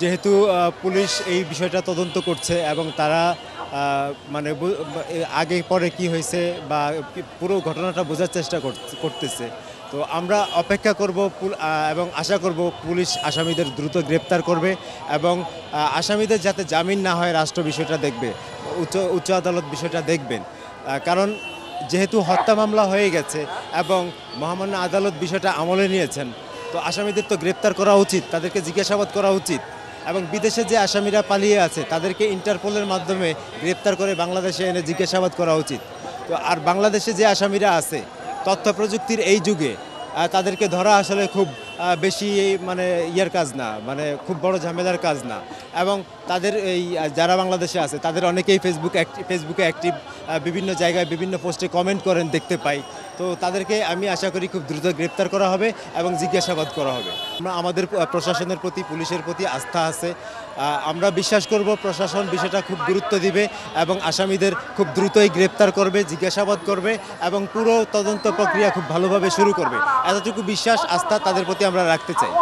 যেহেতু পুলিশ এই বিষয়টা তদন্ত করছে এবং তারা মানে আগে পরে কি হয়েছে বা পুরো ঘটনাটা বোঝার চেষ্টা করতেছে। তো আমরা অপেক্ষা করব এবং আশা করব পুলিশ আসামিদের দ্রুত গ্রেপ্তার করবে এবং আসামিদের যাতে জামিন না হয় রাষ্ট্র বিষয়টা দেখবে, উচ্চ আদালত বিষয়টা দেখবেন। কারণ যেহেতু হত্যা মামলা হয়ে গেছে এবং মহামান্য আদালত বিষয়টা আমলে নিয়েছেন, তো আসামিদের তো গ্রেপ্তার করা উচিত, তাদেরকে জিজ্ঞাসাবাদ করা উচিত এবং বিদেশে যে আসামিরা পালিয়ে আছে তাদেরকে ইন্টারপোলের মাধ্যমে গ্রেপ্তার করে বাংলাদেশে এনে জিজ্ঞাসাবাদ করা উচিত। তো আর বাংলাদেশে যে আসামিরা আছে তথ্য প্রযুক্তির এই যুগে তাদেরকে ধরা আসলে খুব বেশি মানে ইয়ের কাজ না, মানে খুব বড় ঝামেলার কাজ না। এবং তাদের এই যারা বাংলাদেশে আছে তাদের অনেকেই ফেসবুকে অ্যাক্টিভ, বিভিন্ন জায়গায় বিভিন্ন পোস্টে কমেন্ট করেন দেখতে পাই। তো তাদেরকে আমি আশা করি খুব দ্রুত গ্রেপ্তার করা হবে এবং জিজ্ঞাসাবাদ করা হবে। আমাদের প্রশাসনের প্রতি, পুলিশের প্রতি আস্থা আছে। আমরা বিশ্বাস করব প্রশাসন বিষয়টা খুব গুরুত্ব দিবে এবং আসামিদের খুব দ্রুতই গ্রেপ্তার করবে, জিজ্ঞাসাবাদ করবে এবং পুরো তদন্ত প্রক্রিয়া খুব ভালোভাবে শুরু করবে। এতটুকু বিশ্বাস, আস্থা তাদের প্রতি আমরা রাখতে চাই।